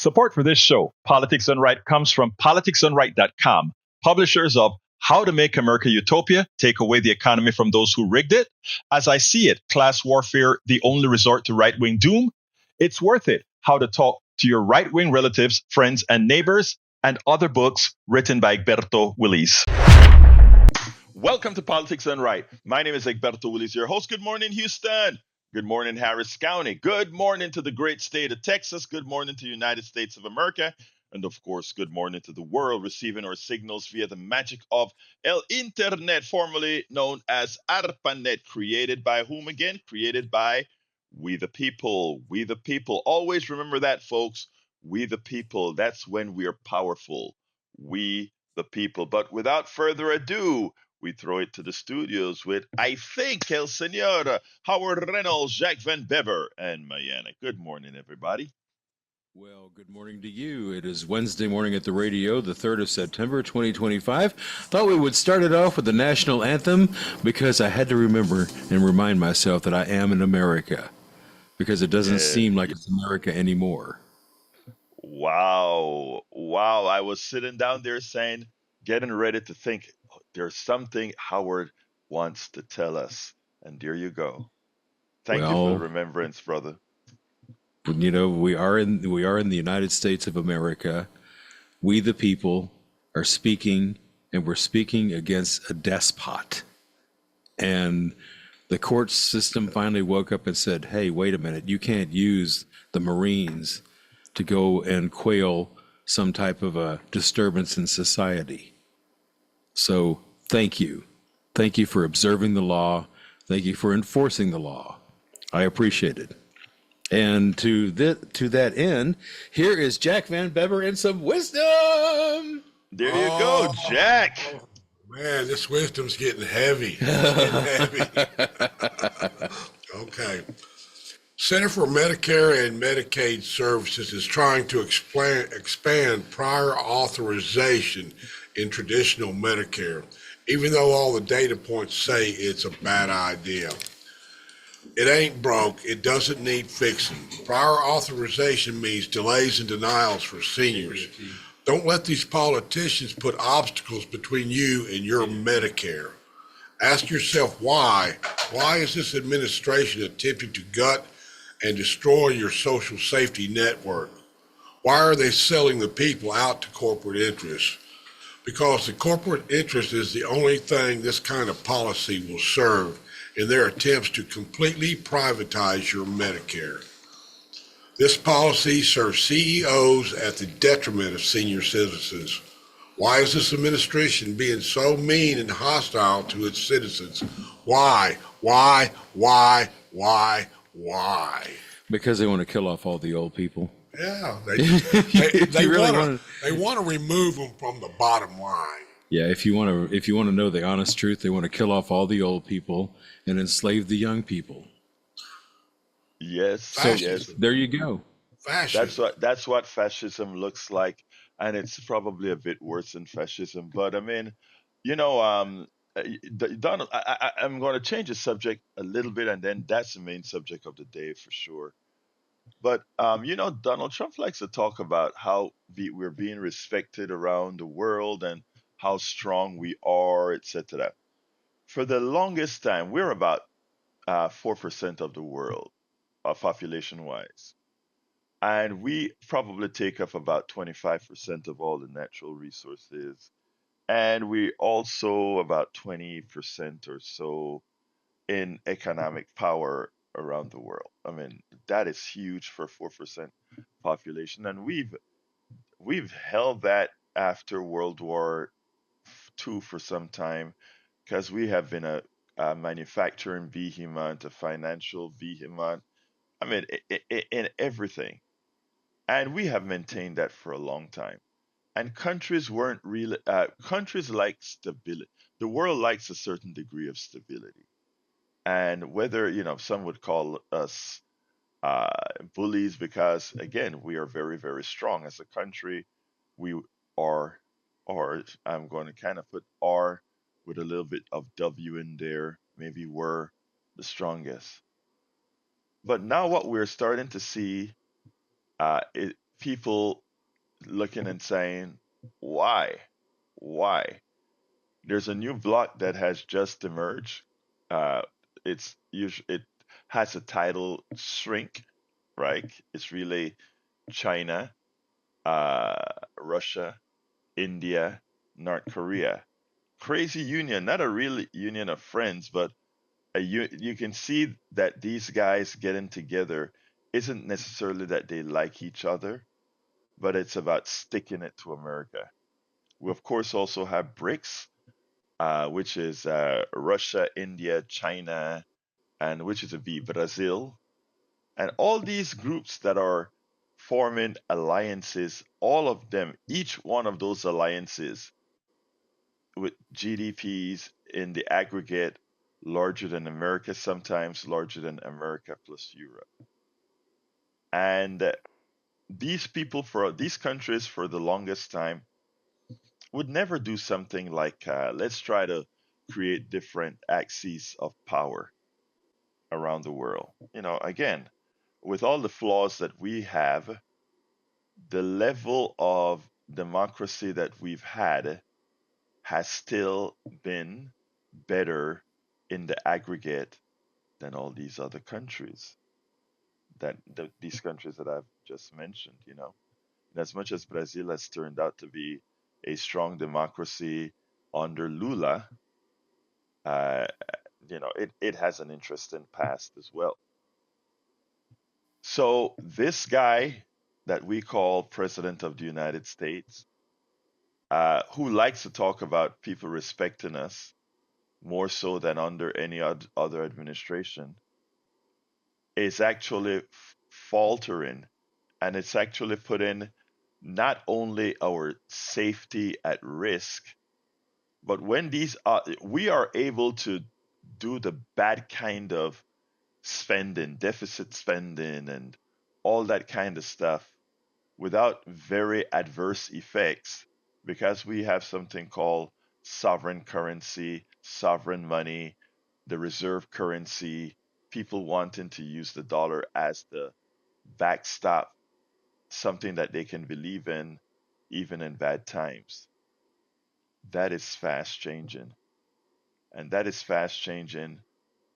Support for this show, Politics Done Right, comes from politicsdoneright.com, publishers of How to Make America Utopia, Take Away the Economy from Those Who Rigged It, As I See It, Class Warfare, The Only Resort to Right-Wing Doom, It's Worth It, How to Talk to Your Right-Wing Relatives, Friends, and Neighbors, and other books written by Egberto, Willies. Welcome to Politics Done Right. My name is Egberto Willies, your host. Good morning, Houston. Good morning, Harris County. Good morning to the great state of Texas. Good morning to the United States of America. And of course, good morning to the world receiving our signals via the magic of El Internet, formerly known as ARPANET, created by whom again? Created by we the people. We the people. Always remember that, folks. We the people. That's when we are powerful. We the people. But without further ado, we throw it to the studios with, I think, El Senor Howard Reynolds, Jacques Van Bever, and Mayana. Good morning, everybody. Well, good morning to you. It is Wednesday morning at the radio, the 3rd of September, 2025. Thought we would start it off with the national anthem because I had to remember and remind myself that I am in America, because it doesn't seem like it's America anymore. Wow. Wow. I was sitting down there saying, getting ready to think, there's something Howard wants to tell us. And there you go. Thank you for the Well, remembrance, brother. we are in the United States of America. We the people are speaking, and we're speaking against a despot. And the court system finally woke up and said, hey, wait a minute, you can't use the Marines to go and quail some type of a disturbance in society. So thank you. Thank you for observing the law. Thank you for enforcing the law. I appreciate it. And to that end, here is Jack Van Bever and some wisdom. There you go, Jack. Man, this wisdom's getting heavy. It's getting heavy. Okay. Center for Medicare and Medicaid Services is trying to expand prior authorization in traditional Medicare, even though all the data points say it's a bad idea. It ain't broke. It doesn't need fixing. Prior authorization means delays and denials for seniors. Don't let these politicians put obstacles between you and your Medicare. Ask yourself why. Why is this administration attempting to gut and destroy your social safety network? Why are they selling the people out to corporate interests? Because the corporate interest is the only thing this kind of policy will serve in their attempts to completely privatize your Medicare. This policy serves CEOs at the detriment of senior citizens. Why is this administration being so mean and hostile to its citizens? Why? Because they want to kill off all the old people. Yeah, they want to remove them from the bottom line. Yeah, if you want to know the honest truth, they want to kill off all the old people and enslave the young people. Yes. So yes. there you go. Fascism. That's what fascism looks like, and it's probably a bit worse than fascism. But I mean, Donald, I'm going to change the subject a little bit, and then that's the main subject of the day for sure. But Donald Trump likes to talk about how we're being respected around the world and how strong we are, etc. For the longest time, we're about 4% of the world, population-wise. And we probably take up about 25% of all the natural resources. And we also about 20% or so in economic power around the world. I mean, that is huge for 4% population. And we've held that after World War II for some time because we have been a manufacturing behemoth, a financial behemoth. I mean, in everything. And we have maintained that for a long time. And countries weren't really, countries like stability. The world likes a certain degree of stability. And whether, some would call us uh, bullies because, again, we are very, very strong as a country. We are, or I'm going to kind of put R with a little bit of W in there. Maybe we're the strongest. But now what we're starting to see, people looking and saying, why? Why? There's a new bloc that has just emerged. Uh, it has a title shrink, right? It's really China, uh, Russia, India, North Korea. Crazy union, not a real union of friends, but you can see that these guys getting together isn't necessarily that they like each other, but it's about sticking it to America. We of course also have BRICS, which is Russia, India, China, and which is a V, Brazil, and all these groups that are forming alliances, all of them, each one of those alliances with GDPs in the aggregate larger than America, sometimes larger than America plus Europe. And these people for these countries for the longest time would never do something like let's try to create different axes of power around the world. Again, with all the flaws that we have, the level of democracy that we've had has still been better in the aggregate than all these other countries these countries that I've just mentioned. And as much as Brazil has turned out to be a strong democracy under Lula, uh, it has an interesting past as well. So this guy that we call President of the United States, who likes to talk about people respecting us more so than under any other administration, is actually faltering, and it's actually putting not only our safety at risk, but when we are able to do the bad kind of spending, deficit spending, and all that kind of stuff without very adverse effects, because we have something called sovereign currency, sovereign money, the reserve currency, people wanting to use the dollar as the backstop, something that they can believe in even in bad times. That is fast changing. And that is fast changing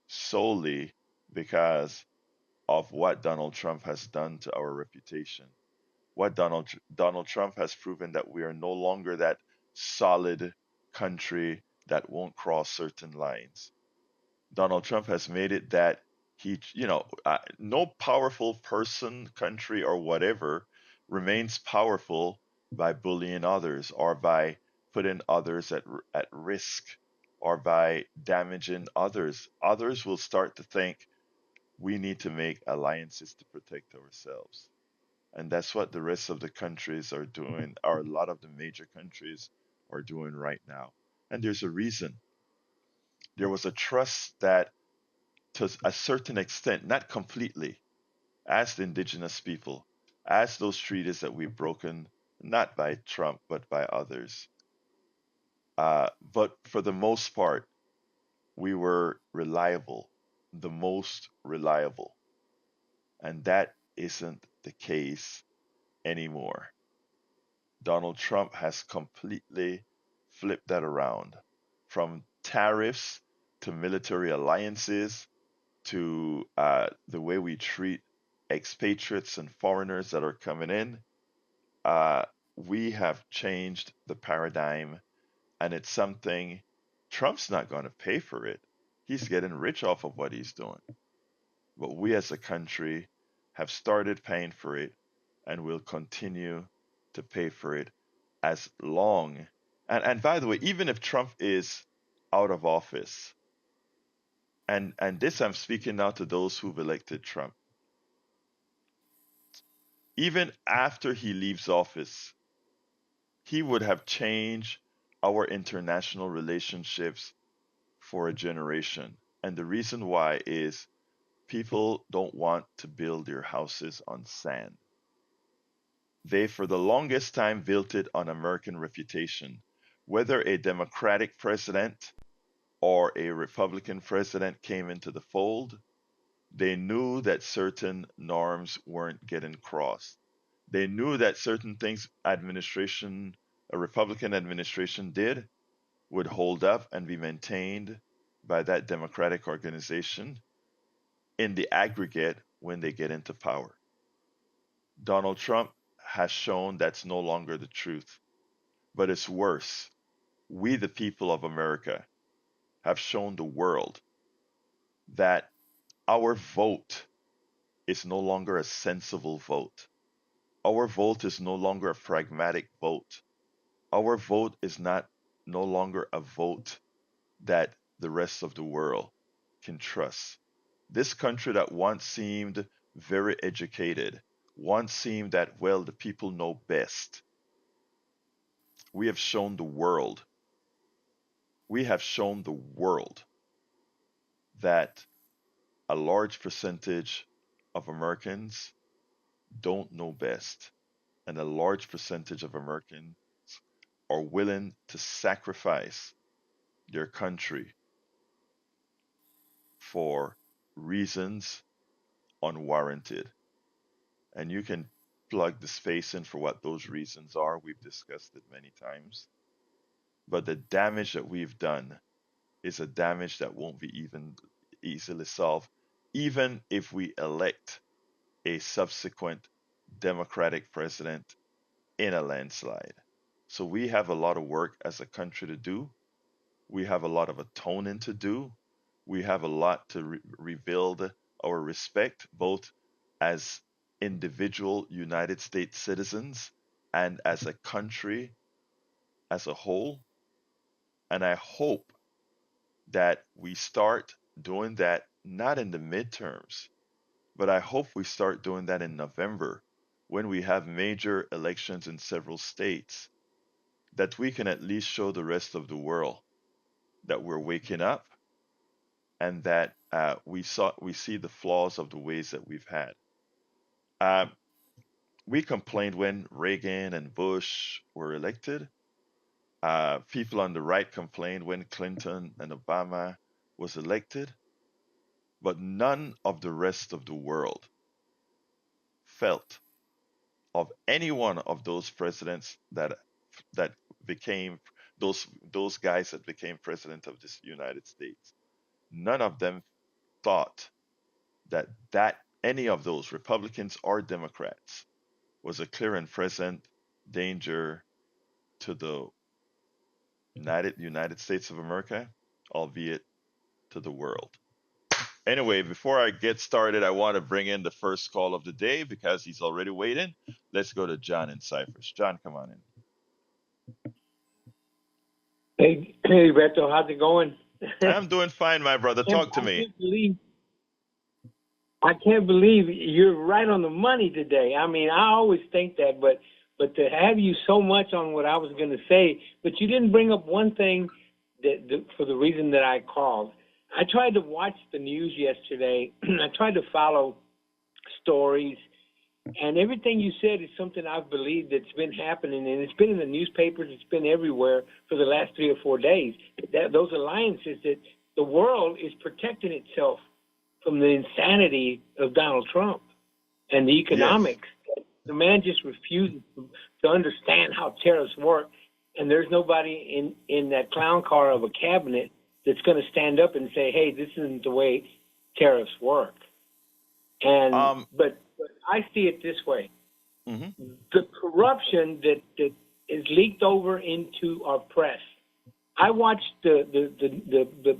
solely because of what Donald Trump has done to our reputation. What Donald Trump has proven that we are no longer that solid country that won't cross certain lines. Donald Trump has made it that no powerful person, country, or whatever remains powerful by bullying others or by putting others at risk or by damaging others. Others will start to think we need to make alliances to protect ourselves. And that's what the rest of the countries are doing, or a lot of the major countries are doing right now. And there's a reason. There was a trust that, to a certain extent, not completely, as the indigenous people, as those treaties that we've broken, not by Trump, but by others. But for the most part, we were reliable, the most reliable. And that isn't the case anymore. Donald Trump has completely flipped that around, from tariffs to military alliances to the way we treat expatriates and foreigners that are coming in. Uh, we have changed the paradigm, and it's something Trump's not going to pay for it. He's getting rich off of what he's doing. But we as a country have started paying for it and will continue to pay for it as long. And by the way, even if Trump is out of office, and this I'm speaking now to those who've elected Trump, even after he leaves office, he would have changed our international relationships for a generation. And the reason why is people don't want to build their houses on sand. They, for the longest time, built it on American reputation. Whether a Democratic president or a Republican president came into the fold, they knew that certain norms weren't getting crossed. They knew that certain things a Republican administration did would hold up and be maintained by that Democratic organization in the aggregate when they get into power. Donald Trump has shown that's no longer the truth, but it's worse. We, the people of America, have shown the world that our vote is no longer a sensible vote. Our vote is no longer a pragmatic vote. Our vote is not no longer a vote that the rest of the world can trust. This country that once seemed very educated, once seemed that, well, the people know best, we have shown the world, we have shown the world that a large percentage of Americans don't know best, and a large percentage of Americans are willing to sacrifice their country for reasons unwarranted. And you can plug the space in for what those reasons are. We've discussed it many times. But the damage that we've done is a damage that won't be even easily solved, even if we elect a subsequent Democratic president in a landslide. So we have a lot of work as a country to do. We have a lot of atoning to do. We have a lot to rebuild our respect, both as individual United States citizens and as a country as a whole. And I hope that we start doing that not in the midterms, but I hope we start doing that in November when we have major elections in several states, that we can at least show the rest of the world that we're waking up and that we see the flaws of the ways that we've had. Uh, we complained when Reagan and Bush were elected. People on the right complained when Clinton and Obama was elected, but none of the rest of the world felt of any one of those presidents that became those guys that became president of this United States. None of them thought that any of those Republicans or Democrats was a clear and present danger to the United States of America, albeit to the world. Anyway, before I get started, I want to bring in the first call of the day because he's already waiting. Let's go to John in Cyprus. John, come on in. Hey, Beto, how's it going? I'm doing fine, my brother. Talk to me. I can't believe you're right on the money today. I mean, I always think that, but to have you so much on what I was going to say, but you didn't bring up one thing for the reason that I called. I tried to watch the news yesterday. I tried to follow stories, and everything you said is something I've believed that's been happening, and it's been in the newspapers, it's been everywhere for the last 3 or 4 days. Those alliances that the world is protecting itself from the insanity of Donald Trump and the economics. Yes. The man just refuses to understand how tariffs work, and there's nobody in that clown car of a cabinet that's going to stand up and say, hey, this isn't the way tariffs work. And but I see it this way. Mm-hmm. The corruption that is leaked over into our press. I watched the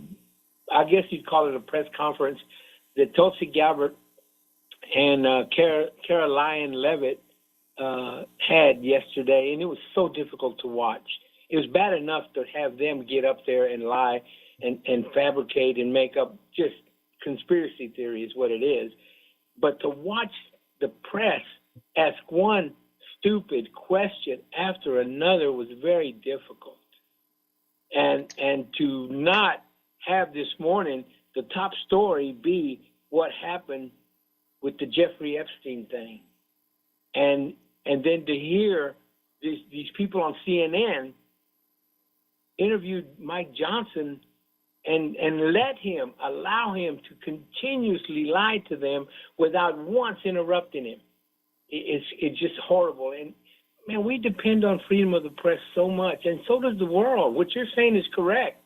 I guess you'd call it a press conference that Tulsi Gabbard and Caroline Levitt had yesterday, and it was so difficult to watch. It was bad enough to have them get up there and lie and fabricate and make up just conspiracy theory is what it is. But to watch the press ask one stupid question after another was very difficult. And to not have this morning the top story be what happened with the Jeffrey Epstein thing. And then to hear these people on CNN interviewed Mike Johnson and allow him to continuously lie to them without once interrupting him. It's just horrible. And man, we depend on freedom of the press so much, and so does the world. What you're saying is correct,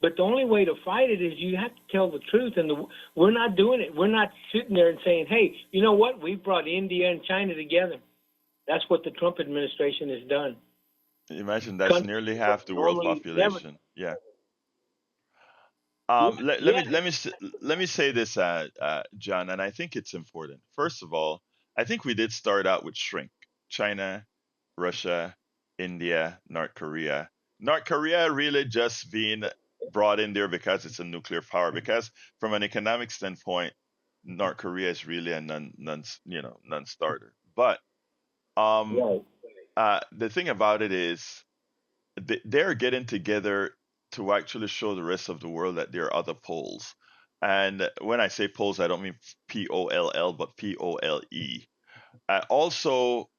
but the only way to fight it is you have to tell the truth, and we're not doing it. We're not sitting there and saying, "Hey, you know what? We brought India and China together." That's what the Trump administration has done. Imagine that's Countries nearly that half the world normally never. population. Yeah. Yeah, Let yeah. me let me say this, John, and I think it's important. First of all, I think we did start out with shrink: China, Russia, India, North Korea. North Korea really just being brought in there because it's a nuclear power. Because from an economic standpoint, North Korea is really a non-starter. But um, Right. the thing about it is they're getting together to actually show the rest of the world that there are other poles. And when I say poles, I don't mean POLL, but POLE. Also,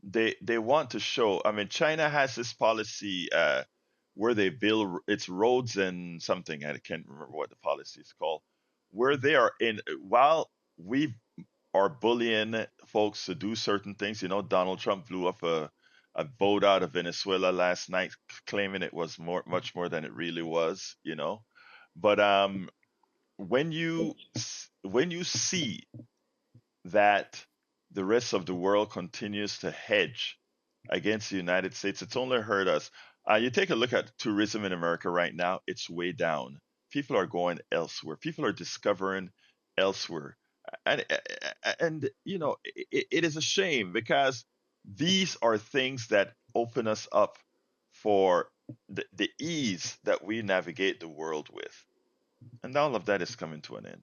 they want to show. I mean, China has this policy where they build its roads and something. I can't remember what the policy is called. Where they are in while we are bullying folks to do certain things. You know, Donald Trump blew up a boat out of Venezuela last night, claiming it was much more than it really was. You know, but when you see that the rest of the world continues to hedge against the United States, it's only hurt us. You take a look at tourism in America right now, it's way down. People are going elsewhere, people are discovering elsewhere. And you know, it is a shame because these are things that open us up for the ease that we navigate the world with. And all of that is coming to an end.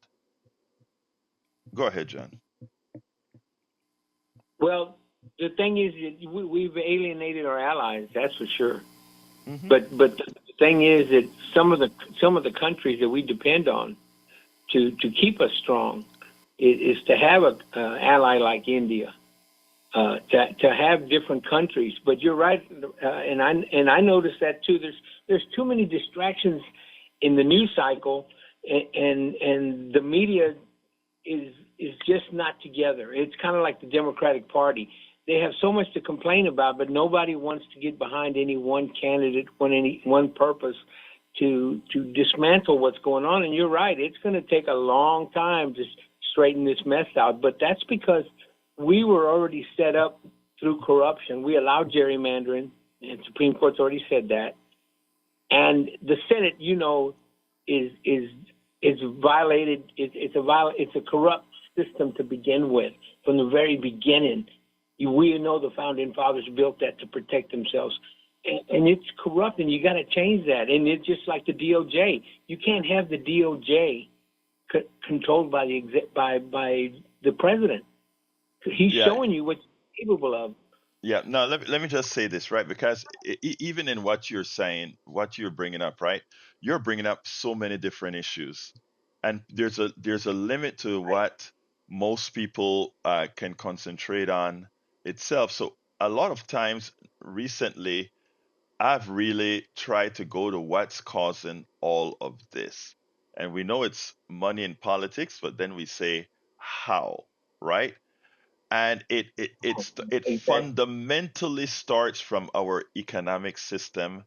Go ahead, John. Well, the thing is, that we've alienated our allies. That's for sure. Hmm. But the thing is that some of the countries that we depend on to keep us strong is to have a ally like India, to have different countries. But you're right, and I noticed that too. There's too many distractions in the news cycle, and the media is just not together. It's kind of like the Democratic Party. They have so much to complain about, but nobody wants to get behind any one candidate, one purpose to dismantle what's going on. And you're right; it's going to take a long time to straighten this mess out. But that's because we were already set up through corruption. We allowed gerrymandering, and Supreme Court's already said that. And the Senate, you know, is violated. It's a corrupt system to begin with from the very beginning. We know the founding fathers built that to protect themselves, and it's corrupt, and you got to change that. And it's just like the DOJ. You can't have the DOJ controlled by the president. He's Yeah, showing you what you're capable of. yeah. No, let me just say this, right? Because even in what you're saying, what you're bringing up, right? You're bringing up so many different issues, and there's a limit to what most people can concentrate on itself. So a lot of times recently, I've really tried to go to what's causing all of this, and we know it's money in politics, but then we say how, right? And it Exactly. fundamentally starts from our economic system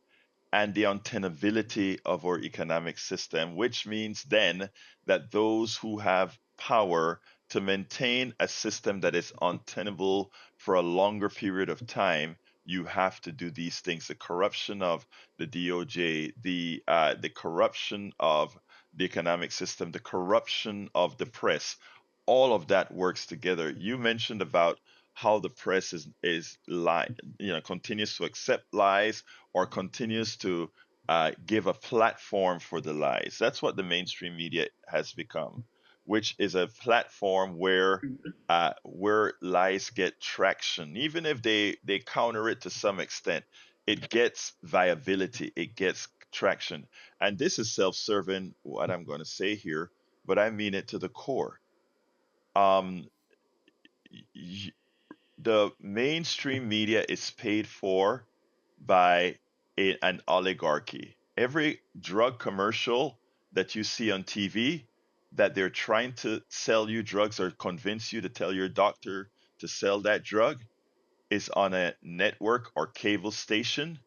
and the untenability of our economic system, which means then that those who have power to maintain a system that is untenable for a longer period of time, you have to do these things. The corruption of the DOJ, the corruption of the economic system, the corruption of the press, all of that works together. You mentioned about how the press is lie, continues to accept lies or continues to give a platform for the lies. That's what the mainstream media has become, which is a platform where lies get traction, even if they counter it to some extent. It gets viability, it gets traction, and this is self-serving. What I'm going to say here, but I mean it to the core. Um, y- the mainstream media is paid for by an oligarchy. Every drug commercial that you see on TV that they're trying to sell you drugs or convince you to tell your doctor to sell that drug is on a network or cable station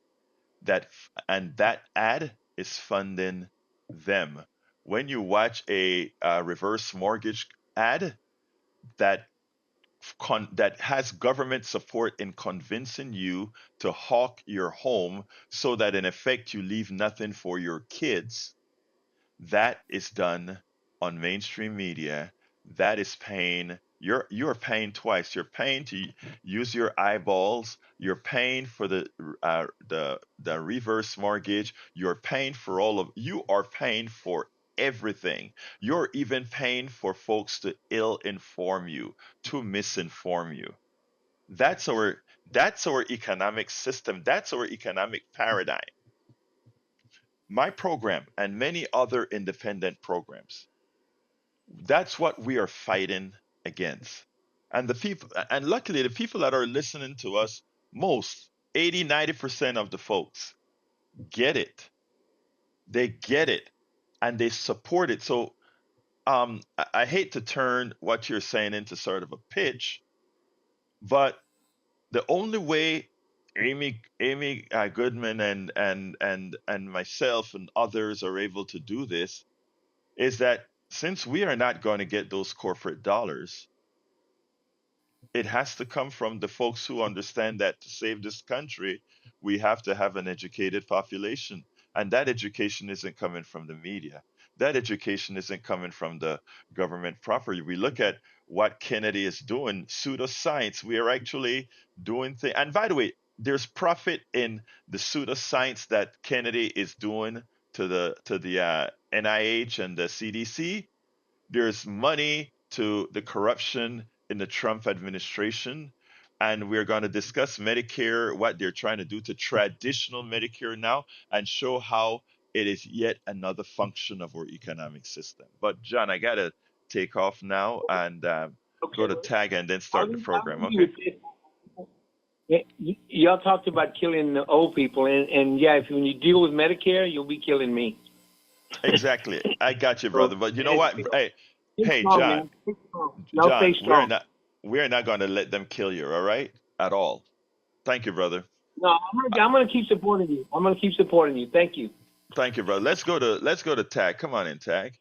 and that ad is funding them. When you watch a reverse mortgage ad that that has government support in convincing you to hawk your home so that in effect you leave nothing for your kids, that is done on mainstream media. That is paying, you're paying twice. You're paying to use your eyeballs. You're paying for the reverse mortgage. You're paying for you are paying for everything. You're even paying for folks to ill inform you, to misinform you. That's our economic system. That's our economic paradigm. My program and many other independent programs, that's what we are fighting against. And luckily, the people that are listening to us, most 80-90% of the folks get it. They get it and they support it. So I hate to turn what you're saying into sort of a pitch, but the only way Amy Goodman and myself and others are able to do this is that since we are not going to get those corporate dollars, it has to come from the folks who understand that to save this country, we have to have an educated population. And that education isn't coming from the media. That education isn't coming from the government properly. We look at what Kennedy is doing, pseudoscience. We are actually doing things. And by the way, there's profit in the pseudoscience that Kennedy is doing to the NIH and the CDC. There's money to the corruption in the Trump administration. And we're going to discuss Medicare, what they're trying to do to traditional Medicare now, and show how it is yet another function of our economic system. But, John, I got to take off now and Okay, go to tag and then I'll start the I'll program. leave you Okay? with this. Y'all talked about killing the old people, and yeah, if when you deal with Medicare, you'll be killing me. Exactly. I got you, brother. So But you know what? Hey, stay hey, strong, John, man. Stay strong. Y'all stay John, strong. we're not going to let them kill you, all right? At all. Thank you, brother. No, I'm gonna keep supporting you. I'm gonna keep supporting you. Thank you. Thank you, brother. Let's go to Tag. Come on in, Tag.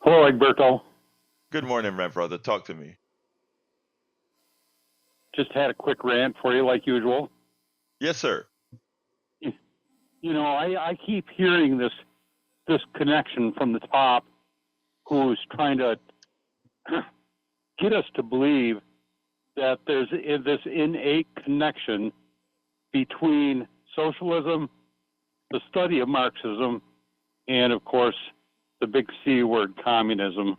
Hello, Egberto. Good morning, my brother. Talk to me. Just had a quick rant for you, like usual. Yes, sir. You know, I keep hearing this connection from the top, who's trying to get us to believe that there's this innate connection between socialism, the study of Marxism, and of course the big C word, communism.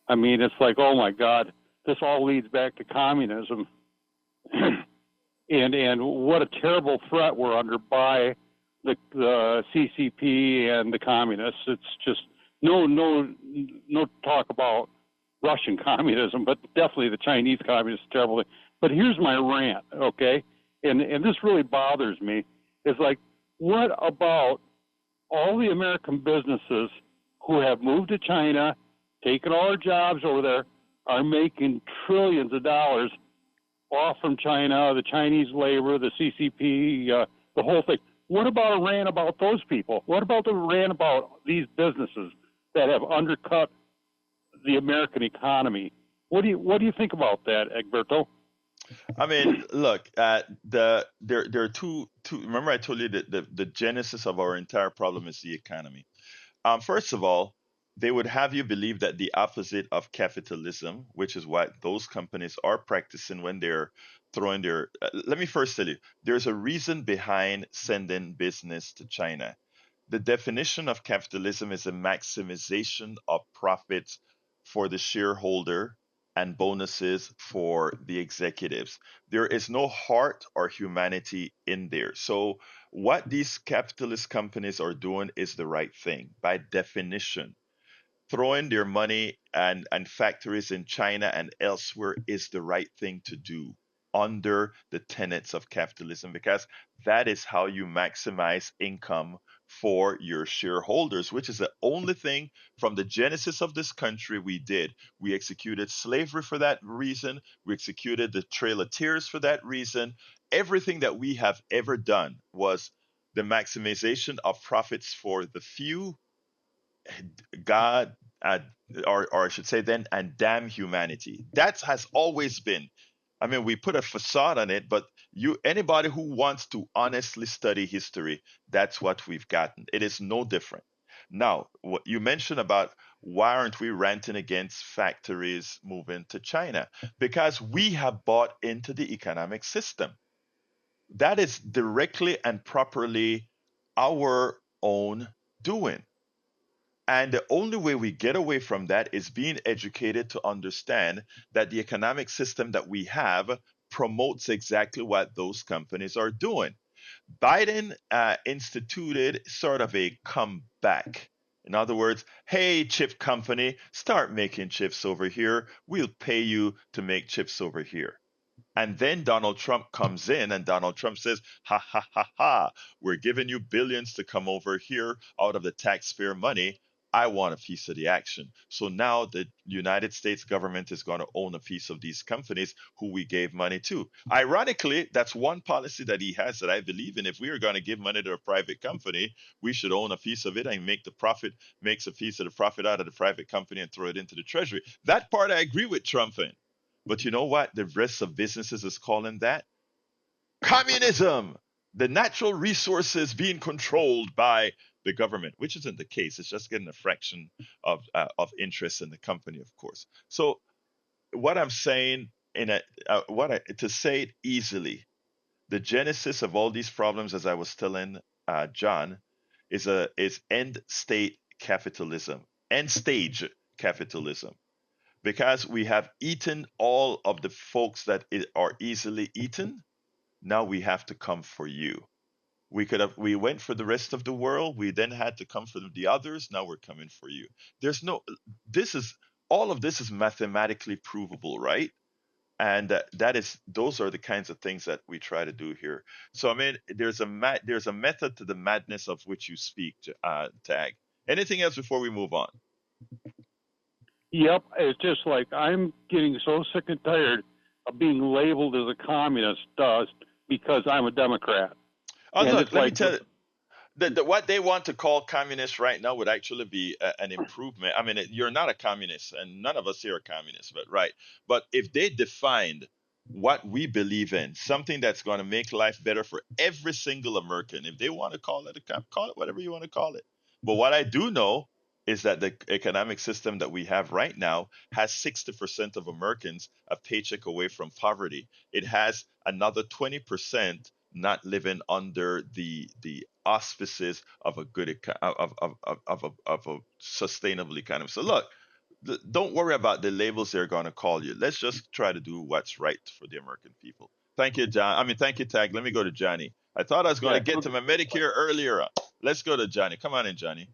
I mean, it's like, oh my God, this all leads back to communism. and what a terrible threat we're under by the CCP and the communists. It's just no talk about Russian communism, but definitely the Chinese communists are terrible. But here's my rant, okay? And this really bothers me. Is like, what about all the American businesses who have moved to China, taken all our jobs over there, are making trillions of dollars off from China, the Chinese labor, the CCP, the whole thing. What about a rant about those people? What about the rant about these businesses that have undercut the American economy? What do you think about that, Egberto? I mean, look, there are two. Remember, I told you that the genesis of our entire problem is the economy. First of all, they would have you believe that the opposite of capitalism, which is what those companies are practicing when they're throwing their. Let me first tell you, there's a reason behind sending business to China. The definition of capitalism is a maximization of profits for the shareholder and bonuses for the executives. There is no heart or humanity in there. So, what these capitalist companies are doing is the right thing by definition. Throwing their money and factories in China and elsewhere is the right thing to do. under the tenets of capitalism, because that is how you maximize income for your shareholders, which is the only thing from the genesis of this country we did. We executed slavery for that reason. We executed the Trail of Tears for that reason. Everything that we have ever done was the maximization of profits for the few, God, or I should say then, and damn humanity. That has always been. I mean, we put a facade on it, but anybody who wants to honestly study history, that's what we've gotten. It is no different. Now, what you mentioned about why aren't we ranting against factories moving to China? Because we have bought into the economic system. That is directly and properly our own doing. And the only way we get away from that is being educated to understand that the economic system that we have promotes exactly what those companies are doing. Biden instituted sort of a comeback. In other words, hey, chip company, start making chips over here. We'll pay you to make chips over here. And then Donald Trump comes in and Donald Trump says, ha ha ha ha, we're giving you billions to come over here out of the taxpayer money. I want a piece of the action. So now the United States government is going to own a piece of these companies who we gave money to. Ironically, that's one policy that he has that I believe in. If we are going to give money to a private company, we should own a piece of it and make the profit, makes a piece of the profit out of the private company and throw it into the treasury. That part I agree with Trump in. But you know what? The rest of businesses is calling that communism. The natural resources being controlled by the government, which isn't the case. It's just getting a fraction of interest in the company, of course. So what I'm saying to say it easily, the genesis of all these problems, as I was telling John, is end state capitalism, end stage capitalism, because we have eaten all of the folks that are easily eaten. Now we have to come for you. We went for the rest of the world. We then had to come for the others. Now we're coming for you. There's no. This is all of this is mathematically provable, right? And those are the kinds of things that we try to do here. So I mean, there's a method to the madness of which you speak, Tag. Anything else before we move on? Yep, it's just like I'm getting so sick and tired of being labeled as a communist because I'm a Democrat. Oh, And look, it's let me like, tell you, what they want to call communist right now would actually be an improvement. I mean, you're not a communist, and none of us here are communists, but right. But if they defined what we believe in, something that's going to make life better for every single American, if they want to call it call it whatever you want to call it. But what I do know is that the economic system that we have right now has 60% of Americans a paycheck away from poverty. It has another 20% not living under the auspices of a good of a sustainable economy. So look, don't worry about the labels they're going to call you. Let's just try to do what's right for the American people. Thank you, John. I mean, thank you, Tag. Let me go to Johnny. I thought I was going to get to my Medicare earlier. Let's go to Johnny. Come on in, Johnny.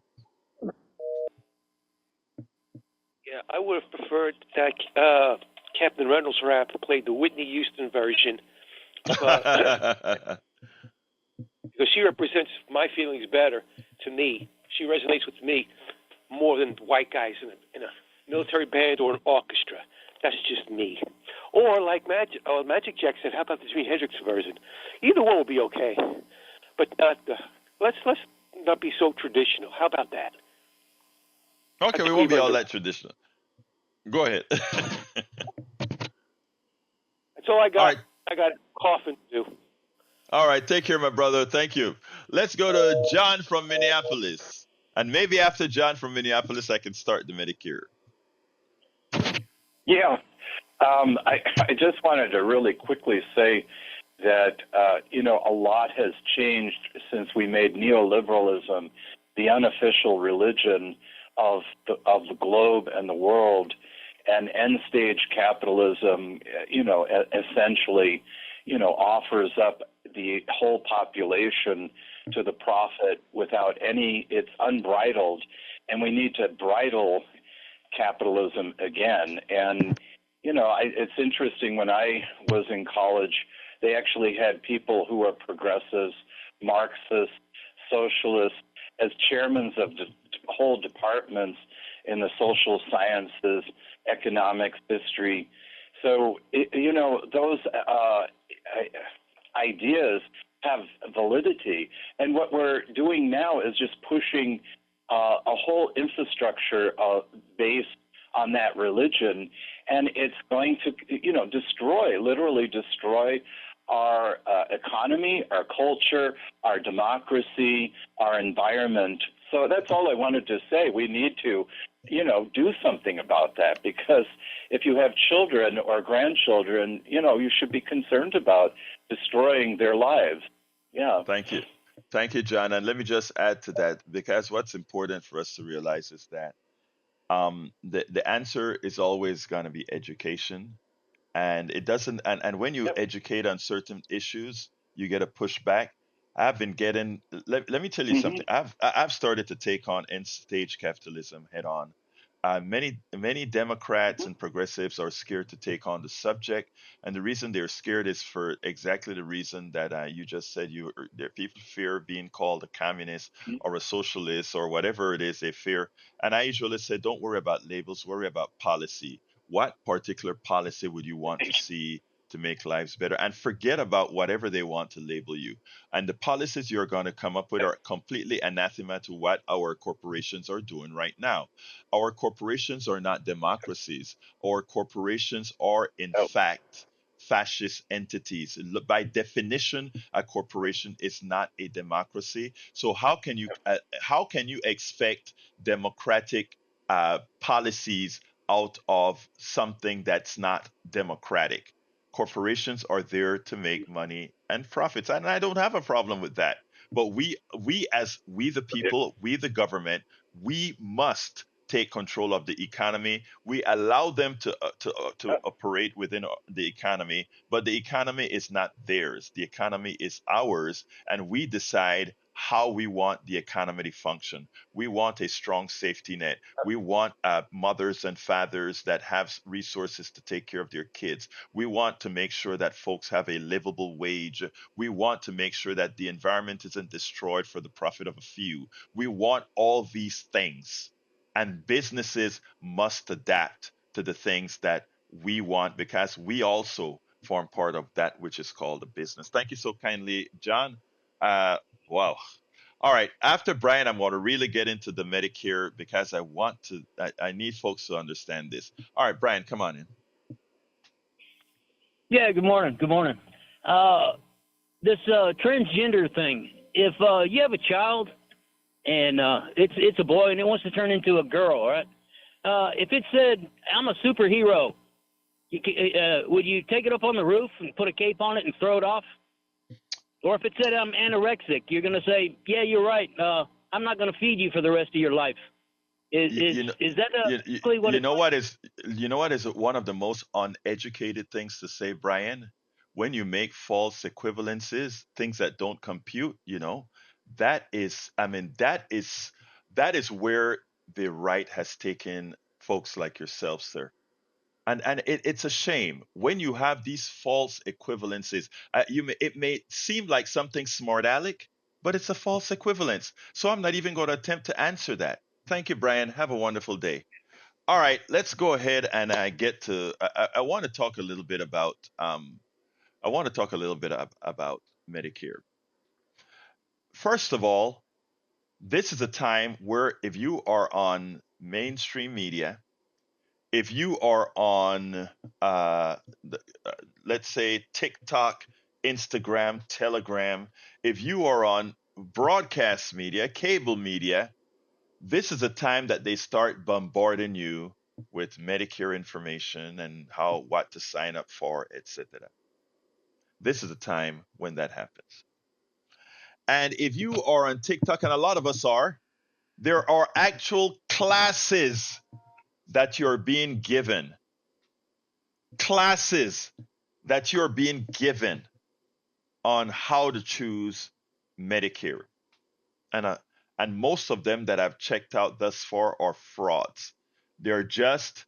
Yeah, I would have preferred that Captain Reynolds rap played the Whitney Houston version, but because she represents my feelings better to me. She resonates with me more than white guys in a military band or an orchestra. That's just me. Or like Magic Jack said, how about the Jimi Hendrix version? Either one will be okay, but let's not be so traditional. How about that? Okay, we won't be all that traditional. Go ahead. That's all I got. All right. I got coughing to do. All right, take care, my brother. Thank you. Let's go to John from Minneapolis. And maybe after John from Minneapolis, I can start the Medicare. Yeah. I just wanted to really quickly say that, a lot has changed since we made neoliberalism the unofficial religion of the globe and the world, and end-stage capitalism, essentially, offers up the whole population to the profit without it's unbridled, and we need to bridle capitalism again. And it's interesting. When I was in college, they actually had people who were progressives, Marxists, socialists, as chairmen of the whole departments in the social sciences, economics, history. So, those ideas have validity. And what we're doing now is just pushing a whole infrastructure based on that religion, and it's going to, literally destroy our economy, our culture, our democracy, our environment. So that's all I wanted to say. We need to, do something about that, because if you have children or grandchildren, you should be concerned about destroying their lives. Yeah. Thank you. Thank you, John. And let me just add to that, because what's important for us to realize is that the answer is always going to be education. And it doesn't, and when you Yep. educate on certain issues, you get a pushback. I've been getting, let me tell you Mm-hmm. something. I've started to take on end stage capitalism head on. Many Democrats and progressives are scared to take on the subject, and the reason they're scared is for exactly the reason that you just said. There people fear being called a communist or a socialist or whatever it is they fear. And I usually say, don't worry about labels, worry about policy. What particular policy would you want to see to make lives better? And forget about whatever they want to label you. And the policies you're going to come up with are completely anathema to what our corporations are doing right now. Our corporations are not democracies. Our corporations are, in Oh, fact, fascist entities. By definition, a corporation is not a democracy. So how can you expect democratic policies out of something that's not democratic? Corporations are there to make money and profits, and I don't have a problem with that. But we the people, we the government, we must take control of the economy. We allow them to operate within the economy, but the economy is not theirs. The economy is ours, and we decide how we want the economy to function. We want a strong safety net. We want mothers and fathers that have resources to take care of their kids. We want to make sure that folks have a livable wage. We want to make sure that the environment isn't destroyed for the profit of a few. We want all these things. And businesses must adapt to the things that we want, because we also form part of that which is called a business. Thank you so kindly, John. Uh, wow. All right. After Brian, I'm going to really get into the Medicare, because I need folks to understand this. All right, Brian, come on in. Yeah, good morning. Good morning. This transgender thing. If you have a child and it's a boy and it wants to turn into a girl, right? If it said, "I'm a superhero," would you take it up on the roof and put a cape on it and throw it off? Or if it said, "I'm anorexic," you're going to say, "Yeah, you're right. I'm not going to feed you for the rest of your life." Is You, is you know, is that you, basically what you it's know like? what is one of the most uneducated things to say, Brian? When you make false equivalences, things that don't compute, that is where the right has taken folks like yourself, sir. And it's a shame when you have these false equivalences. It may seem like something smart aleck, but it's a false equivalence. So I'm not even going to attempt to answer that. Thank you, Brian. Have a wonderful day. All right, let's go ahead and get to. I want to talk a little bit about. I want to talk a little bit about Medicare. First of all, this is a time where if you are on mainstream media, if you are on, the, let's say, TikTok, Instagram, Telegram, if you are on broadcast media, cable media, this is a time that they start bombarding you with Medicare information and what to sign up for, etc. This is a time when that happens. And if you are on TikTok, and a lot of us are, there are actual classes that you're being given. Classes that you're being given on how to choose Medicare. And and most of them that I've checked out thus far are frauds. They're just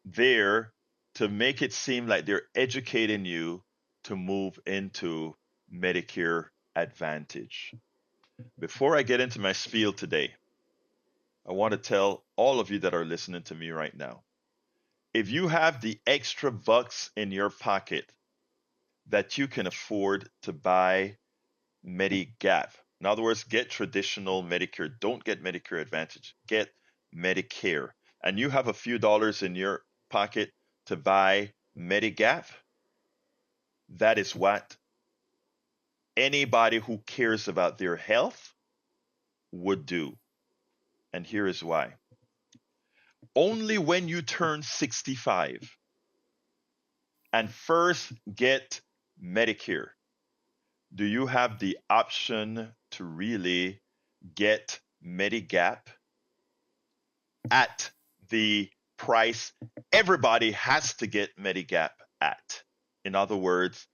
there to make it seem like they're educating you to move into Medicare Advantage. Before I get into my spiel today, I want to tell all of you that are listening to me right now, if you have the extra bucks in your pocket that you can afford to buy Medigap, in other words, get traditional Medicare, don't get Medicare Advantage, get Medicare, and you have a few dollars in your pocket to buy Medigap, that is what anybody who cares about their health would do. And here is why. Only when you turn 65 and first get Medicare do you have the option to really get Medigap at the price everybody has to get Medigap at. In other words,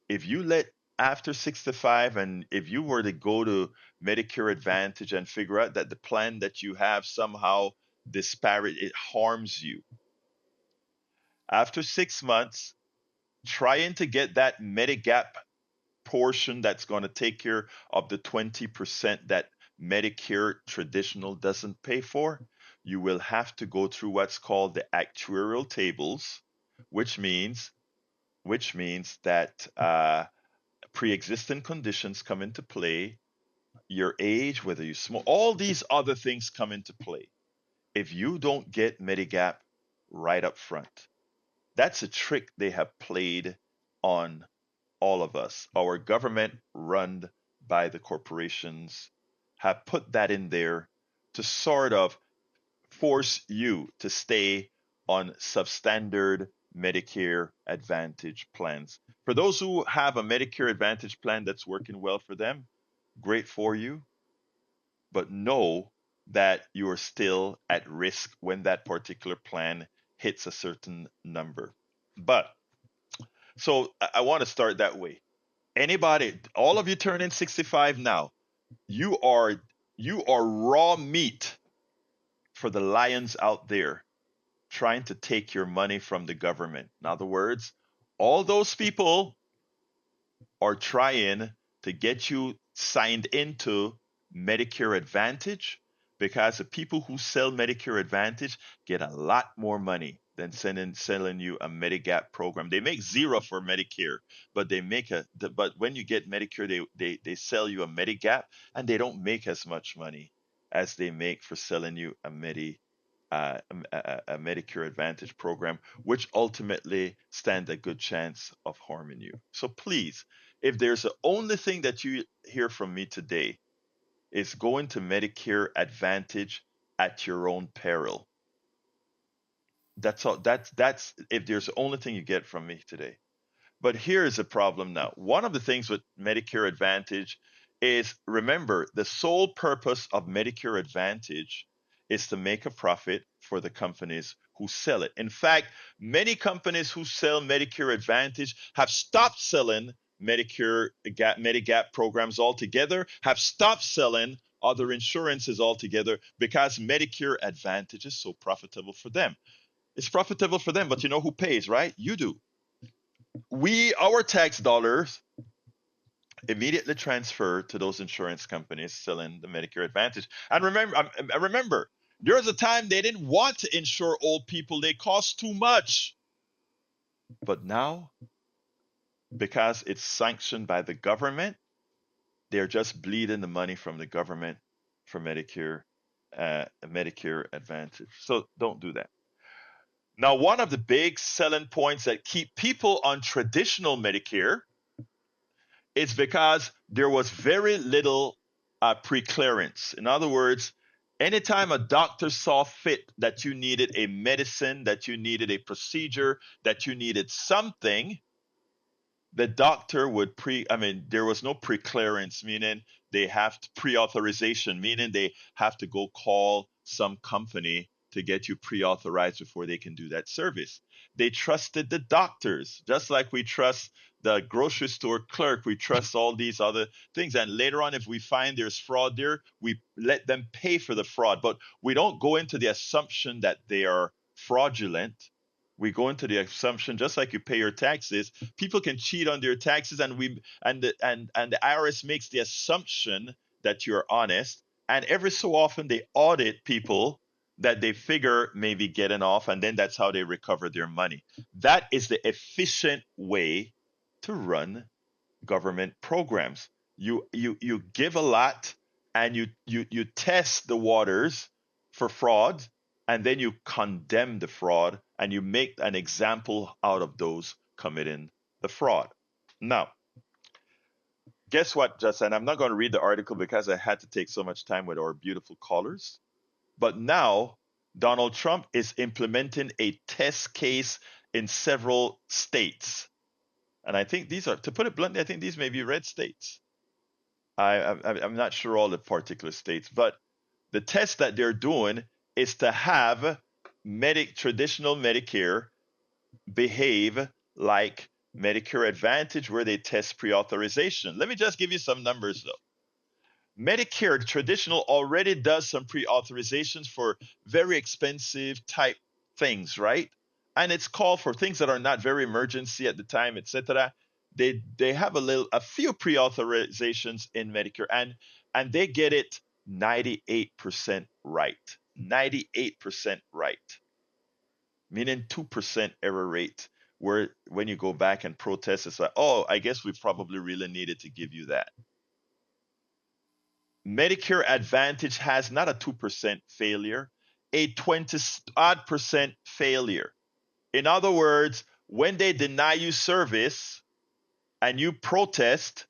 if you let after 65 and if you were to go to Medicare Advantage and figure out that the plan that you have somehow disparate, it harms you. After 6 months, trying to get that Medigap portion that's going to take care of the 20% that Medicare traditional doesn't pay for, you will have to go through what's called the actuarial tables, which means that pre-existing conditions come into play, your age, whether you smoke, all these other things come into play. If you don't get Medigap right up front, that's a trick they have played on all of us. Our government, run by the corporations, have put that in there to sort of force you to stay on substandard Medicare Advantage plans. For those who have a Medicare Advantage plan that's working well for them, great for you, but know that you are still at risk when that particular plan hits a certain number. But so I want to start that way. Anybody, all of you turning 65 now, you are raw meat for the lions out there trying to take your money from the government. In other words, all those people are trying to get you signed into Medicare Advantage because the people who sell Medicare Advantage get a lot more money than selling you a Medigap program. They make zero for Medicare, but but when you get Medicare, they sell you a Medigap, and they don't make as much money as they make for selling you a Medicare Advantage program, which ultimately stand a good chance of harming you. So please, if there's the only thing that you hear from me today is going to Medicare Advantage at your own peril. That's all. That's if there's the only thing you get from me today. But here is a problem now. One of the things with Medicare Advantage is, remember, the sole purpose of Medicare Advantage is to make a profit for the companies who sell it. In fact, many companies who sell Medicare Advantage have stopped selling Medigap programs altogether, have stopped selling other insurances altogether because Medicare Advantage is so profitable for them. It's profitable for them, but you know who pays, right? You do. Our tax dollars immediately transfer to those insurance companies selling the Medicare Advantage. And remember, there was a time they didn't want to insure old people; they cost too much. But now, because it's sanctioned by the government, they're just bleeding the money from the government for Medicare Advantage. So don't do that. Now, one of the big selling points that keep people on traditional Medicare is because there was very little pre-clearance. In other words, anytime a doctor saw fit that you needed a medicine, that you needed a procedure, that you needed something, the doctor would there was no pre-clearance, meaning they have pre-authorization, meaning they have to go call some company to get you pre-authorized before they can do that service. They trusted the doctors, just like we trust the grocery store clerk, we trust all these other things. And later on, if we find there's fraud there, we let them pay for the fraud. But we don't go into the assumption that they are fraudulent. We go into the assumption, just like you pay your taxes, people can cheat on their taxes, and the IRS makes the assumption that you're honest, and every so often they audit people that they figure may be getting off, and then that's how they recover their money. That is the efficient way to run government programs. You give a lot, and you test the waters for fraud, and then you condemn the fraud, and you make an example out of those committing the fraud. Now, guess what, Justin? I'm not going to read the article because I had to take so much time with our beautiful callers. But now Donald Trump is implementing a test case in several states. And I think these are, to put it bluntly, I think these may be red states. I'm not sure all the particular states, but the test that they're doing is to have traditional Medicare behave like Medicare Advantage, where they test pre-authorization. Let me just give you some numbers, though. Medicare traditional already does some pre-authorizations for very expensive type things, right? And it's called for things that are not very emergency at the time, etc. They have a few pre-authorizations in Medicare, and they get it 98% right. 98% right. Meaning 2% error rate, where when you go back and protest, it's like, oh, I guess we probably really needed to give you that. Medicare Advantage has not a 2% failure, a 20-odd% failure. In other words, when they deny you service and you protest,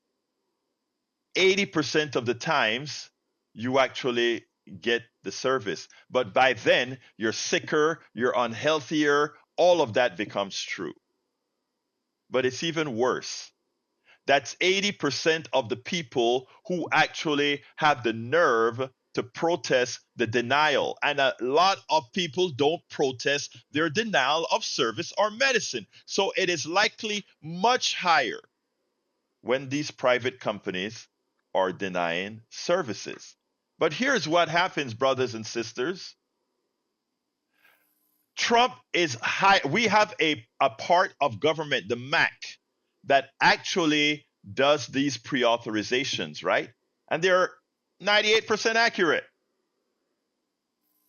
80% of the times you actually get the service. But by then, you're sicker, you're unhealthier, all of that becomes true. But it's even worse. That's 80% of the people who actually have the nerve to protest the denial. And a lot of people don't protest their denial of service or medicine. So it is likely much higher when these private companies are denying services. But here's what happens, brothers and sisters. Trump is high. We have a part of government, the MAC, that actually does these pre-authorizations, right? And they're 98% accurate.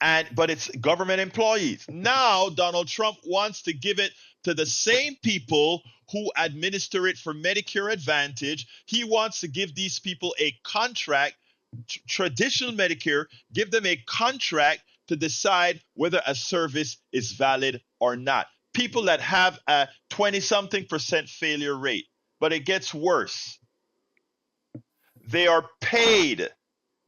But it's government employees. Now Donald Trump wants to give it to the same people who administer it for Medicare Advantage. He wants to give these people a contract, traditional Medicare, give them a contract to decide whether a service is valid or not. People that have a 20-something% failure rate. But it gets worse. They are paid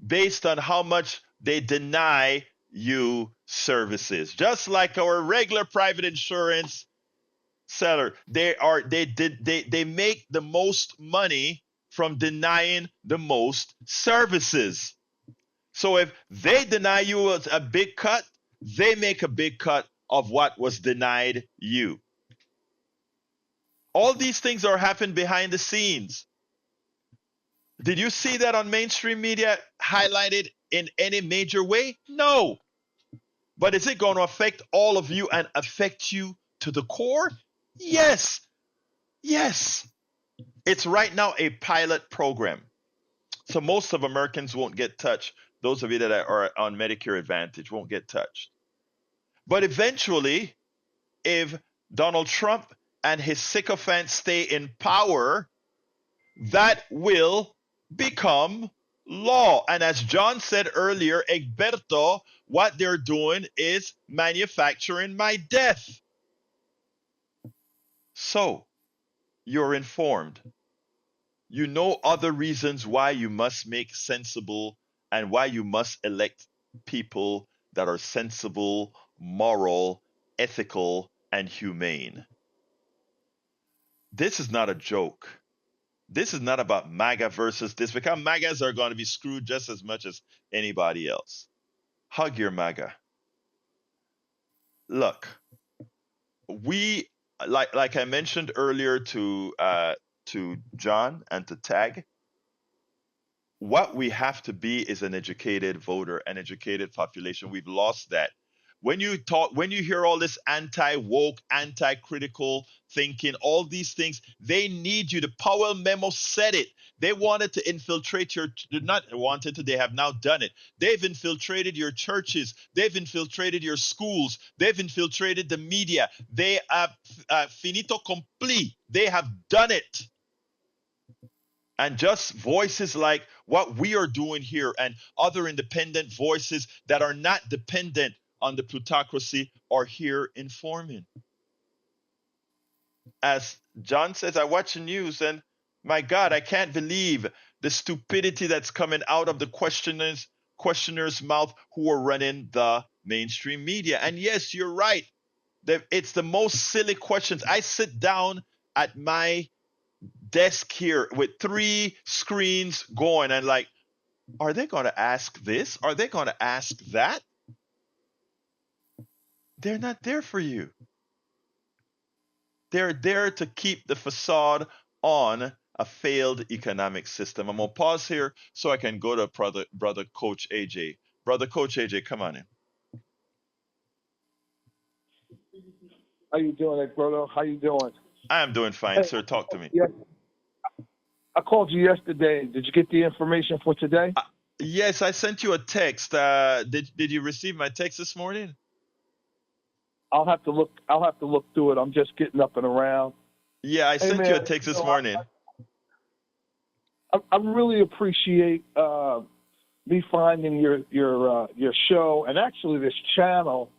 based on how much they deny you services. Just like our regular private insurance seller, they make the most money from denying the most services. So if they deny you a big cut, they make a big cut of what was denied you. All these things are happening behind the scenes. Did you see that on mainstream media highlighted in any major way? No. But is it going to affect all of you and affect you to the core? Yes. Yes. It's right now a pilot program. So most of Americans won't get touched. Those of you that are on Medicare Advantage won't get touched. But eventually, if Donald Trump and his sycophants stay in power, that will become law. And as John said earlier, Egberto, what they're doing is manufacturing my death. So, you're informed. You know other reasons why you must make sensible and why you must elect people that are sensible, moral, ethical, and humane. This is not a joke. This is not about MAGA versus this, because MAGAs are going to be screwed just as much as anybody else. Hug your MAGA. Look, we like I mentioned earlier to John and to Tag, what we have to be is an educated voter, an educated population. We've lost that. when you hear all this anti-woke, anti-critical thinking, all these things, they need you. The Powell memo said it. They wanted to infiltrate your, not wanted to, they have now done it. They've infiltrated your churches. They've infiltrated your schools. They've infiltrated the media. They have finito complete. They have done it. And just voices like what we are doing here and other independent voices that are not dependent on the plutocracy are here informing. As John says, I watch the news and my God, I can't believe the stupidity that's coming out of the questioner's mouth who are running the mainstream media. And yes, you're right. It's the most silly questions. I sit down at my desk here with 3 screens going and like, are they going to ask this? Are they going to ask that? They're not there for you. They're there to keep the facade on a failed economic system. I'm going to pause here so I can go to brother Coach AJ. Brother Coach AJ, come on in. How you doing, Egberto? How you doing? I am doing fine, sir. Talk to me. Yeah, I called you yesterday. Did you get the information for today? Yes, I sent you a text. Did you receive my text this morning? I'll have to look. I'll have to look through it. I'm just getting up and around. Yeah, I sent man, you a text this morning. I really appreciate me finding your show and actually this channel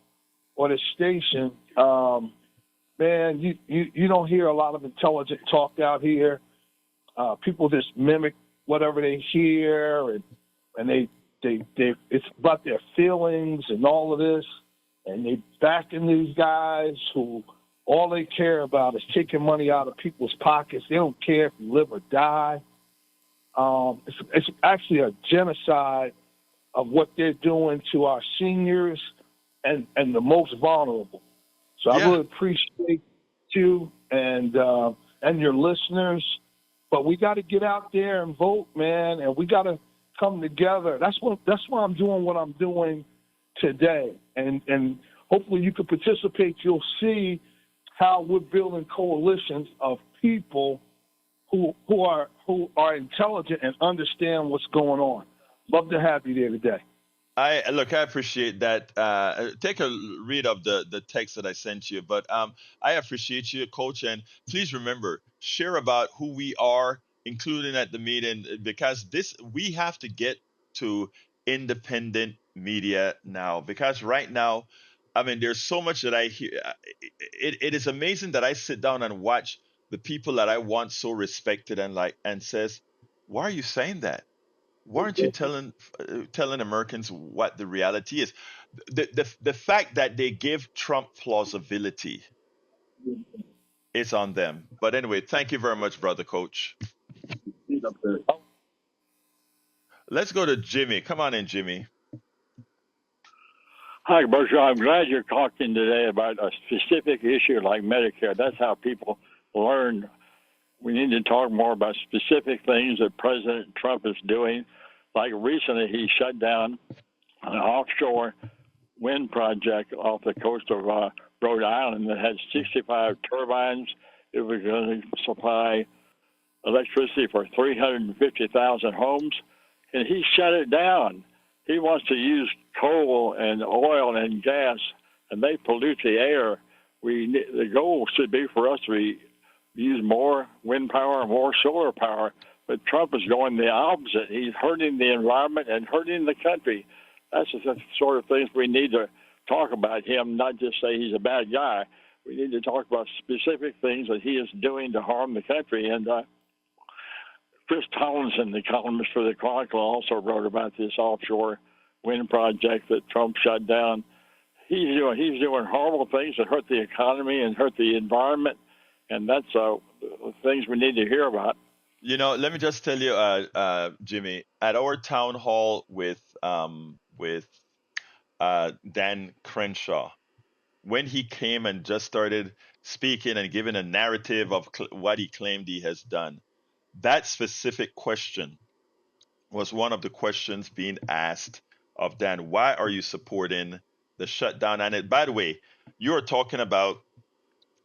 or this station. Man, you don't hear a lot of intelligent talk out here. People just mimic whatever they hear, and they it's about their feelings and all of this, and they backing these guys who all they care about is taking money out of people's pockets. They don't care if you live or die. It's actually a genocide of what they're doing to our seniors and the most vulnerable. So I really appreciate you and your listeners. But we got to get out there and vote, man, and we got to come together. That's why I'm doing what I'm doing today, and hopefully you can participate. You'll see how we're building coalitions of people who are intelligent and understand what's going on. Love to have you there today. I appreciate that. Take a read of the text that I sent you, but I appreciate you, Coach, and please remember, share about who we are, including at the meeting, because we have to get to independent media now. Because right now, I mean, there's so much that I hear. It is amazing that I sit down and watch the people that I once so respected and says, "Why are you saying that? Why aren't you telling Americans what the reality is?" The fact that they give Trump plausibility is on them. But anyway, thank you very much, brother Coach. Let's go to Jimmy. Come on in, Jimmy. Hi, Berkshire. I'm glad you're talking today about a specific issue like Medicare. That's how people learn. We need to talk more about specific things that President Trump is doing. Like recently, he shut down an offshore wind project off the coast of Rhode Island that had 65 turbines. It was going to supply electricity for 350,000 homes, and he shut it down. He wants to use coal and oil and gas, and they pollute the air. The goal should be for us to use more wind power and more solar power. But Trump is going the opposite. He's hurting the environment and hurting the country. That's the sort of things we need to talk about him, not just say he's a bad guy. We need to talk about specific things that he is doing to harm the country. And Chris Townsend, the columnist for the Chronicle, also wrote about this offshore wind project that Trump shut down. He's doing horrible things that hurt the economy and hurt the environment, and that's things we need to hear about. You know, let me just tell you, Jimmy, at our town hall with Dan Crenshaw, when he came and just started speaking and giving a narrative of what he claimed he has done, that specific question was one of the questions being asked of Dan. Why are you supporting The shutdown. And by the way, you're talking about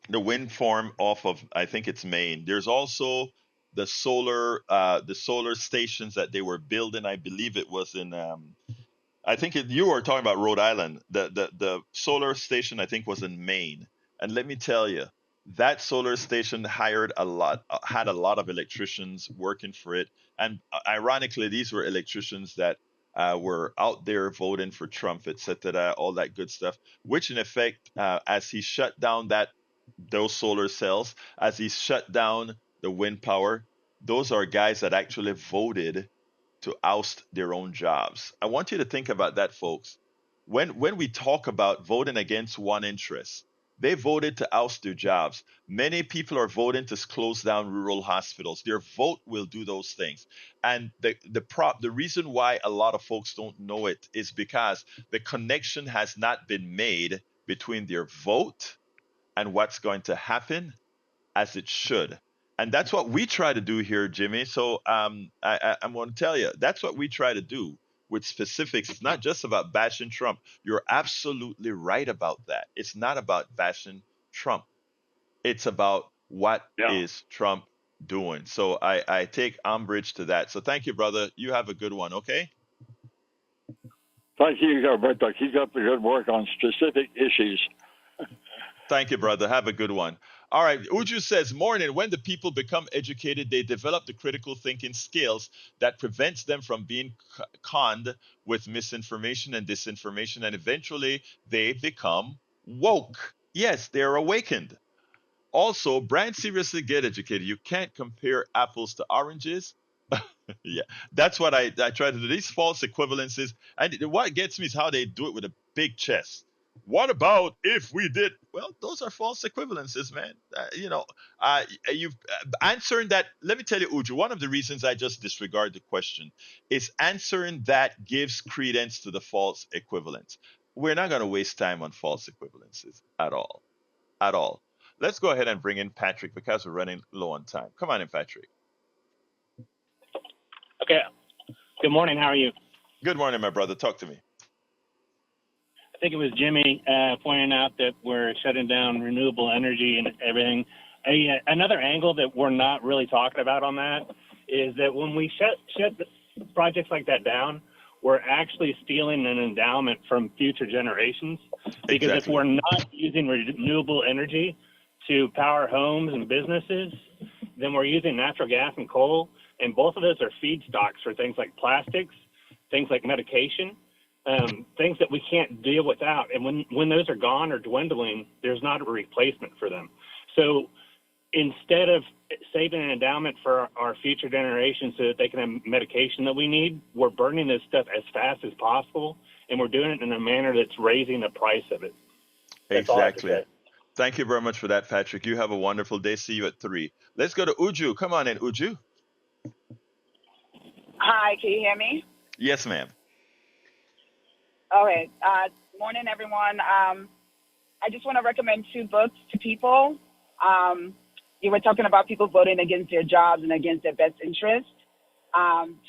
the wind farm off of, I think it's Maine. There's also the solar stations that they were building. I believe it was in you were talking about Rhode Island. The solar station I think was in Maine. And let me tell you, that solar station had a lot of electricians working for it. And ironically, these were electricians that were out there voting for Trump, etc., all that good stuff. Which in effect, as he shut down those solar cells, as he shut down the wind power, those are guys that actually voted to oust their own jobs. I want you to think about that, folks. When we talk about voting against one interest, they voted to oust their jobs. Many people are voting to close down rural hospitals. Their vote will do those things. And the reason why a lot of folks don't know it is because the connection has not been made between their vote and what's going to happen as it should. And that's what we try to do here, Jimmy. So I'm going to tell you, that's what we try to do with specifics. It's not just about bashing Trump. You're absolutely right about that. It's not about bashing Trump. It's about what is Trump doing. So I take umbrage to that. So thank you, brother. You have a good one, okay? Thank you, Egberto. Keep up the good work on specific issues. Thank you, brother. Have a good one. All right. Uju says, morning. When the people become educated, they develop the critical thinking skills that prevents them from being conned with misinformation and disinformation, and eventually they become woke. Yes, they're awakened. Also, Brian, seriously, get educated. You can't compare apples to oranges. Yeah, that's what I try to do. These false equivalences, and what gets me is how they do it with a big chest. What about if we did? Well, those are false equivalences, man. You've answering that. Let me tell you, Uju. One of the reasons I just disregard the question is answering that gives credence to the false equivalence. We're not going to waste time on false equivalences at all, at all. Let's go ahead and bring in Patrick because we're running low on time. Come on in, Patrick. Okay. Good morning. How are you? Good morning, my brother. Talk to me. I think it was Jimmy pointing out that we're shutting down renewable energy and everything. Another angle that we're not really talking about on that is that when we shut projects like that down, we're actually stealing an endowment from future generations. Because if we're not using renewable energy to power homes and businesses, then we're using natural gas and coal. And both of those are feedstocks for things like plastics, things like medication, things that we can't deal without. And when those are gone or dwindling, there's not a replacement for them. So instead of saving an endowment for our future generations so that they can have medication that we need, we're burning this stuff as fast as possible, and we're doing it in a manner that's raising the price of it. That's exactly. Thank you very much for that, Patrick. You have a wonderful day. See you at 3. Let's go to Uju. Come on in, Uju. Hi, can you hear me? Yes, ma'am. Okay. Morning, everyone. I just want to recommend 2 books to people. You were talking about people voting against their jobs and against their best interest.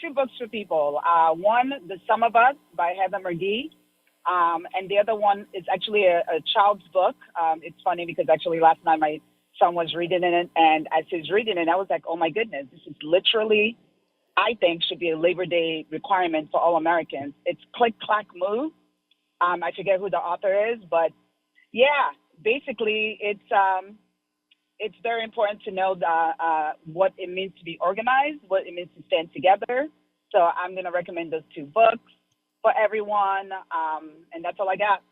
2 books for people. One, The Sum of Us by Heather McGhee. And the other one is actually a child's book. It's funny because actually last night my son was reading it, and as he's reading it, I was like, oh my goodness, this is literally, I think, should be a Labor Day requirement for all Americans. It's Click, Clack, Move. I forget who the author is, but yeah, basically it's very important to know what it means to be organized, what it means to stand together. So I'm going to recommend those 2 books for everyone, and that's all I got.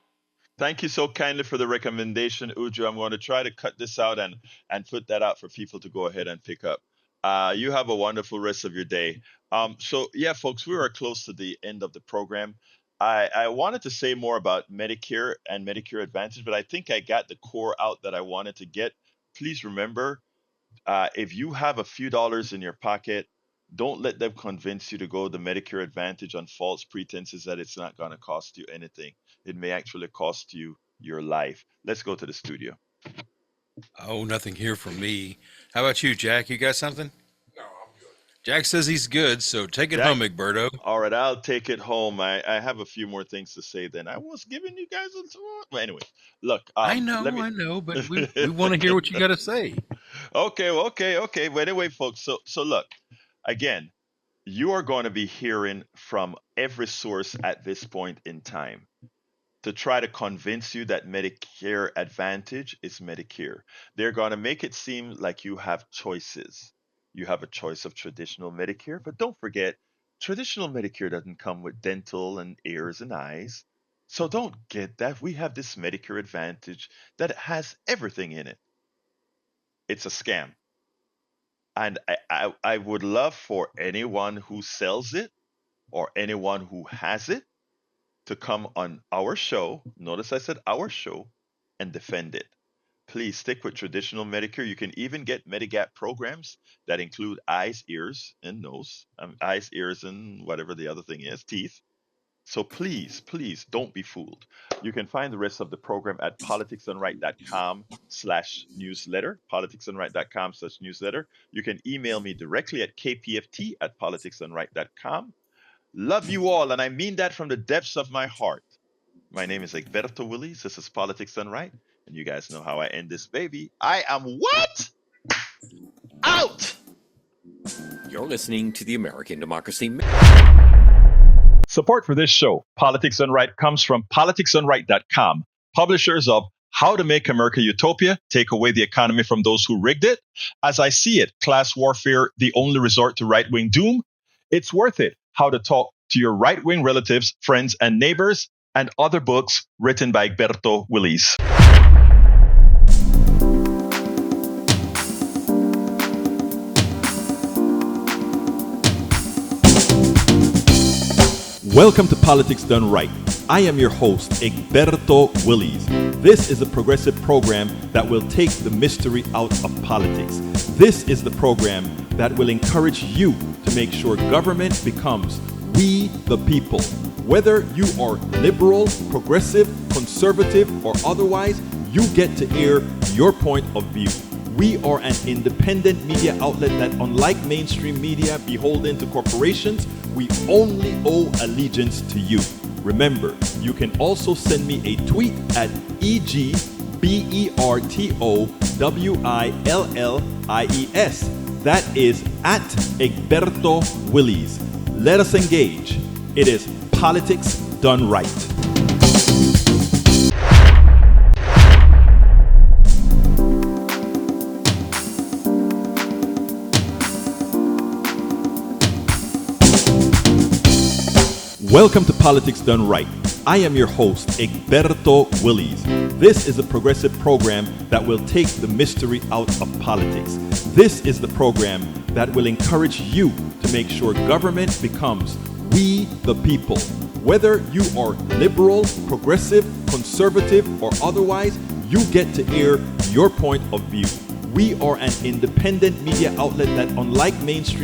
Thank you so kindly for the recommendation, Uju. I'm going to try to cut this out and put that out for people to go ahead and pick up. You have a wonderful rest of your day. So yeah, folks, we are close to the end of the program. I wanted to say more about Medicare and Medicare Advantage, but I think I got the core out that I wanted to get. Please remember, if you have a few dollars in your pocket, don't let them convince you to go the Medicare Advantage on false pretenses that it's not going to cost you anything. It may actually cost you your life. Let's go to the studio. Oh, nothing here from me. How about you, Jack? You got something? No, I'm good. Jack says he's good, so take it Jack- home, Egberto. All right, I'll take it home. I have a few more things to say then. I was giving you guys a well, anyway. Look, I know, but we want to hear what you got to say. Okay. But anyway, folks, so look, again, you are going to be hearing from every source at this point in time to try to convince you that Medicare Advantage is Medicare. They're going to make it seem like you have choices. You have a choice of traditional Medicare, but don't forget, traditional Medicare doesn't come with dental and ears and eyes. So don't get that. We have this Medicare Advantage that has everything in it. It's a scam. And I would love for anyone who sells it or anyone who has it to come on our show. Notice I said our show and defend it. Please stick with traditional Medicare. You can even get Medigap programs that include eyes, ears, and nose. Eyes, ears, and whatever the other thing is, teeth. So please don't be fooled. You can find the rest of the program at politicsdoneright.com/newsletter, politicsdoneright.com/newsletter. You can email me directly at kpft@politicsdoneright.com. Love you all, and I mean that from the depths of my heart. My name is Egberto Willies. This is Politics Done Right, and you guys know how I end this baby. I am what? Out! You're listening to the American Democracy. Support for this show, Politics Done Right, comes from politicsdoneright.com, publishers of How to Make America Utopia, Take Away the Economy from Those Who Rigged It, As I See It, Class Warfare, The Only Resort to Right-Wing Doom, It's Worth It, How to Talk to Your Right-Wing Relatives, Friends, and Neighbors, and other books written by Egberto Willies. Welcome to Politics Done Right. I am your host, Egberto Willies. This is a progressive program that will take the mystery out of politics. This is the program that will encourage you to make sure government becomes we the people. Whether you are liberal, progressive, conservative, or otherwise, you get to air your point of view. We are an independent media outlet that, unlike mainstream media beholden to corporations, we only owe allegiance to you. Remember, you can also send me a tweet at EGBERTOWILLIES. That is at Egberto Willies. Let us engage. It is Politics Done Right. Welcome to Politics Done Right. I am your host, Egberto Willies. This is a progressive program that will take the mystery out of politics. This is the program that will encourage you to make sure government becomes we the people. Whether you are liberal, progressive, conservative, or otherwise, you get to air your point of view. We are an independent media outlet that, unlike mainstream